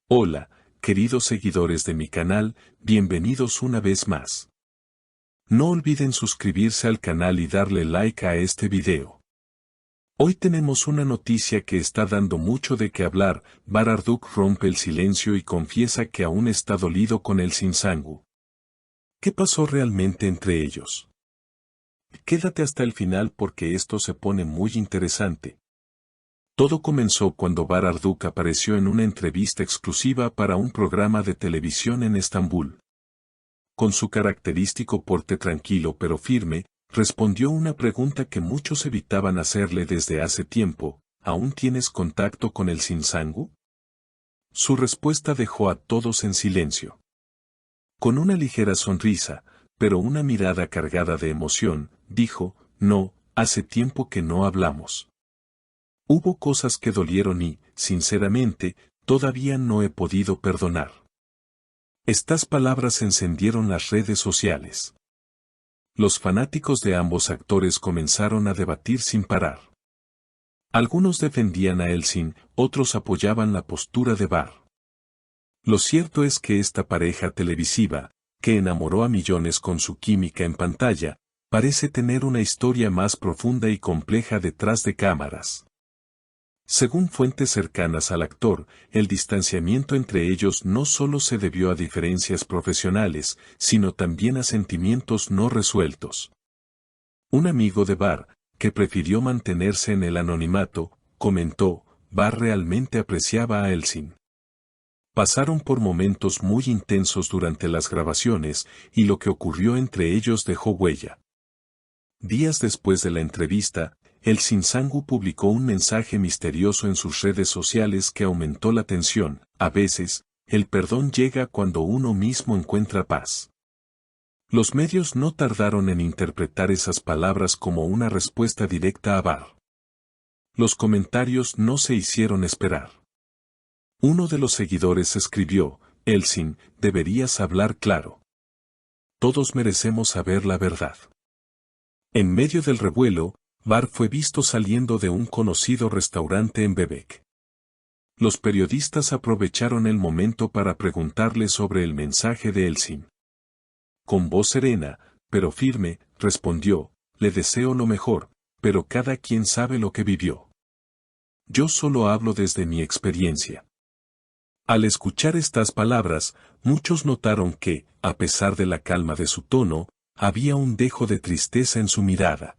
Hola, queridos seguidores de mi canal, bienvenidos una vez más. No olviden suscribirse al canal y darle like a este video. Hoy tenemos una noticia que está dando mucho de qué hablar. Bararduk rompe el silencio y confiesa que aún está dolido con el Sinsangu. ¿Qué pasó realmente entre ellos? Quédate hasta el final porque esto se pone muy interesante. Todo comenzó cuando Bararduk apareció en una entrevista exclusiva para un programa de televisión en Estambul. Con su característico porte tranquilo pero firme, respondió una pregunta que muchos evitaban hacerle desde hace tiempo: ¿aún tienes contacto con el Sinsangu? Su respuesta dejó a todos en silencio. Con una ligera sonrisa, pero una mirada cargada de emoción, dijo: no, hace tiempo que no hablamos. Hubo cosas que dolieron y, sinceramente, todavía no he podido perdonar. Estas palabras encendieron las redes sociales. Los fanáticos de ambos actores comenzaron a debatir sin parar. Algunos defendían a Elsin, otros apoyaban la postura de Bar. Lo cierto es que esta pareja televisiva, que enamoró a millones con su química en pantalla, parece tener una historia más profunda y compleja detrás de cámaras. Según fuentes cercanas al actor, el distanciamiento entre ellos no solo se debió a diferencias profesionales, sino también a sentimientos no resueltos. Un amigo de Bar, que prefirió mantenerse en el anonimato, comentó: Bar realmente apreciaba a Elsin. Pasaron por momentos muy intensos durante las grabaciones, y lo que ocurrió entre ellos dejó huella. Días después de la entrevista, el Sinsangu publicó un mensaje misterioso en sus redes sociales que aumentó la tensión. A veces, el perdón llega cuando uno mismo encuentra paz. Los medios no tardaron en interpretar esas palabras como una respuesta directa a Bar. Los comentarios no se hicieron esperar. Uno de los seguidores escribió: Elsin, deberías hablar claro. Todos merecemos saber la verdad. En medio del revuelo, Bar fue visto saliendo de un conocido restaurante en Bebek. Los periodistas aprovecharon el momento para preguntarle sobre el mensaje de Elsin. Con voz serena, pero firme, respondió: le deseo lo mejor, pero cada quien sabe lo que vivió. Yo solo hablo desde mi experiencia. Al escuchar estas palabras, muchos notaron que, a pesar de la calma de su tono, había un dejo de tristeza en su mirada.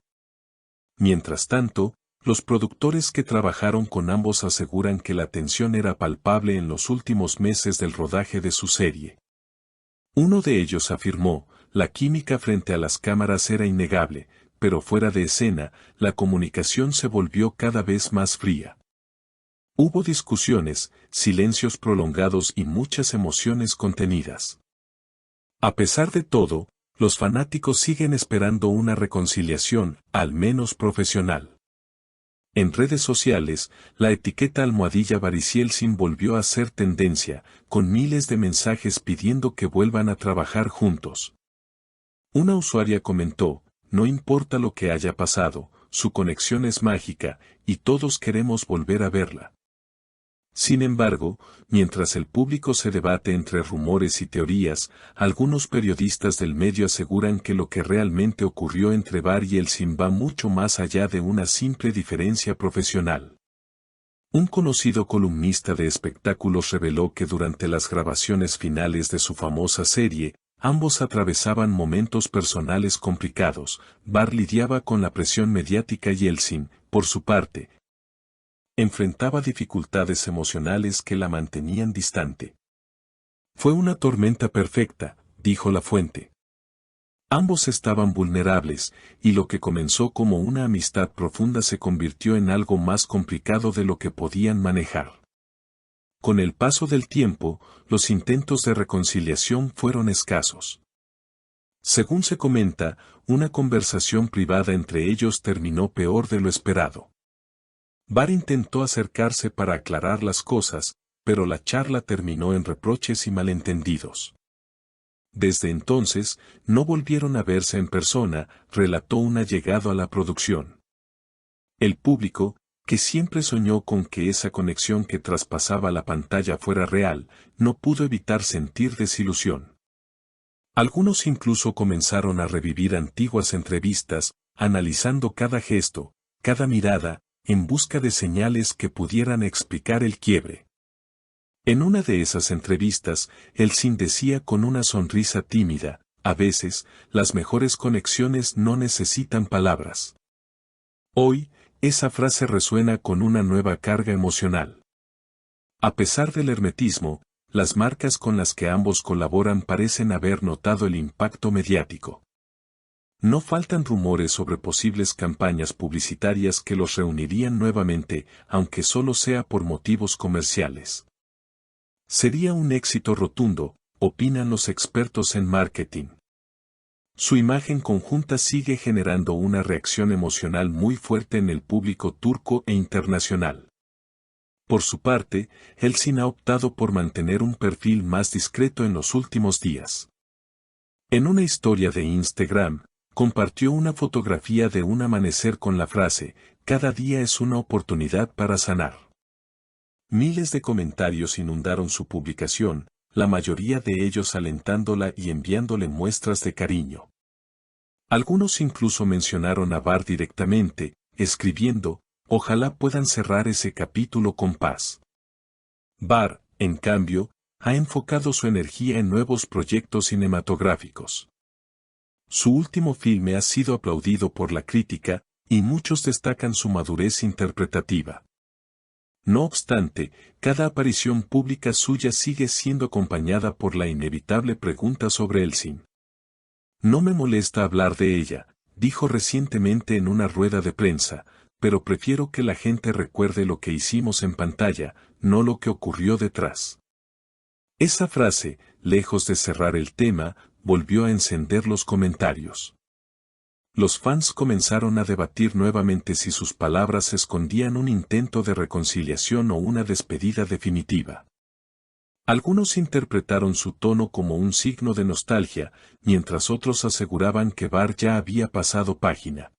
Mientras tanto, los productores que trabajaron con ambos aseguran que la tensión era palpable en los últimos meses del rodaje de su serie. Uno de ellos afirmó: la química frente a las cámaras era innegable, pero fuera de escena, la comunicación se volvió cada vez más fría. Hubo discusiones, silencios prolongados y muchas emociones contenidas. A pesar de todo, los fanáticos siguen esperando una reconciliación, al menos profesional. En redes sociales, la etiqueta @Baricielsin volvió a ser tendencia, con miles de mensajes pidiendo que vuelvan a trabajar juntos. Una usuaria comentó: no importa lo que haya pasado, su conexión es mágica, y todos queremos volver a verla. Sin embargo, mientras el público se debate entre rumores y teorías, algunos periodistas del medio aseguran que lo que realmente ocurrió entre Bar y Elsin va mucho más allá de una simple diferencia profesional. Un conocido columnista de espectáculos reveló que durante las grabaciones finales de su famosa serie, ambos atravesaban momentos personales complicados. Bar lidiaba con la presión mediática y Elsin, por su parte, enfrentaba dificultades emocionales que la mantenían distante. Fue una tormenta perfecta, dijo la fuente. Ambos estaban vulnerables, y lo que comenzó como una amistad profunda se convirtió en algo más complicado de lo que podían manejar. Con el paso del tiempo, los intentos de reconciliación fueron escasos. Según se comenta, una conversación privada entre ellos terminó peor de lo esperado. Bar intentó acercarse para aclarar las cosas, pero la charla terminó en reproches y malentendidos. Desde entonces, no volvieron a verse en persona, relató un allegado a la producción. El público, que siempre soñó con que esa conexión que traspasaba la pantalla fuera real, no pudo evitar sentir desilusión. Algunos incluso comenzaron a revivir antiguas entrevistas, analizando cada gesto, cada mirada, en busca de señales que pudieran explicar el quiebre. En una de esas entrevistas, Elsin decía con una sonrisa tímida, a veces, las mejores conexiones no necesitan palabras. Hoy, esa frase resuena con una nueva carga emocional. A pesar del hermetismo, las marcas con las que ambos colaboran parecen haber notado el impacto mediático. No faltan rumores sobre posibles campañas publicitarias que los reunirían nuevamente, aunque solo sea por motivos comerciales. Sería un éxito rotundo, opinan los expertos en marketing. Su imagen conjunta sigue generando una reacción emocional muy fuerte en el público turco e internacional. Por su parte, Elsin ha optado por mantener un perfil más discreto en los últimos días. En una historia de Instagram, compartió una fotografía de un amanecer con la frase, "Cada día es una oportunidad para sanar". Miles de comentarios inundaron su publicación, la mayoría de ellos alentándola y enviándole muestras de cariño. Algunos incluso mencionaron a Bar directamente, escribiendo, "Ojalá puedan cerrar ese capítulo con paz". Bar, en cambio, ha enfocado su energía en nuevos proyectos cinematográficos. Su último filme ha sido aplaudido por la crítica, y muchos destacan su madurez interpretativa. No obstante, cada aparición pública suya sigue siendo acompañada por la inevitable pregunta sobre Elsin. "No me molesta hablar de ella", dijo recientemente en una rueda de prensa, "pero prefiero que la gente recuerde lo que hicimos en pantalla, no lo que ocurrió detrás". Esa frase, lejos de cerrar el tema, volvió a encender los comentarios. Los fans comenzaron a debatir nuevamente si sus palabras escondían un intento de reconciliación o una despedida definitiva. Algunos interpretaron su tono como un signo de nostalgia, mientras otros aseguraban que Bar ya había pasado página.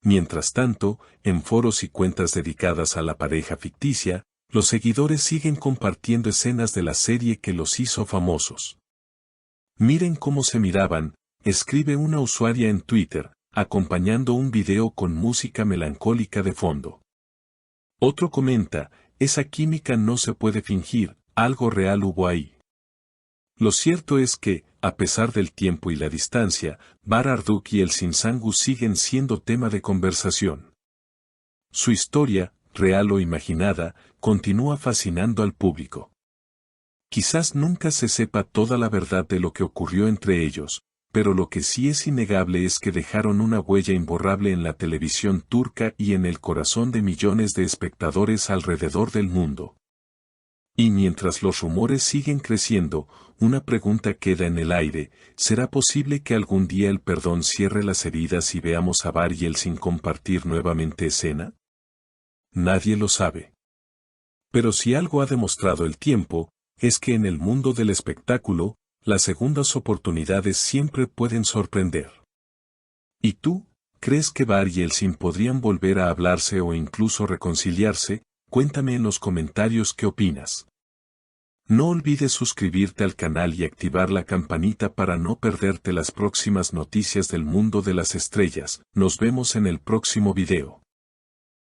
Mientras tanto, en foros y cuentas dedicadas a la pareja ficticia, los seguidores siguen compartiendo escenas de la serie que los hizo famosos. "Miren cómo se miraban", escribe una usuaria en Twitter, acompañando un video con música melancólica de fondo. Otro comenta, "Esa química no se puede fingir, algo real hubo ahí". Lo cierto es que, a pesar del tiempo y la distancia, Bar Arduk y Elsin Sangu siguen siendo tema de conversación. Su historia, real o imaginada, continúa fascinando al público. Quizás nunca se sepa toda la verdad de lo que ocurrió entre ellos, pero lo que sí es innegable es que dejaron una huella imborrable en la televisión turca y en el corazón de millones de espectadores alrededor del mundo. Y mientras los rumores siguen creciendo, una pregunta queda en el aire: ¿será posible que algún día el perdón cierre las heridas y veamos a Bar y Elsin compartir nuevamente escena? Nadie lo sabe. Pero si algo ha demostrado el tiempo, es que en el mundo del espectáculo, las segundas oportunidades siempre pueden sorprender. ¿Y tú, crees que Bar y Elsin podrían volver a hablarse o incluso reconciliarse? Cuéntame en los comentarios qué opinas. No olvides suscribirte al canal y activar la campanita para no perderte las próximas noticias del mundo de las estrellas. Nos vemos en el próximo video.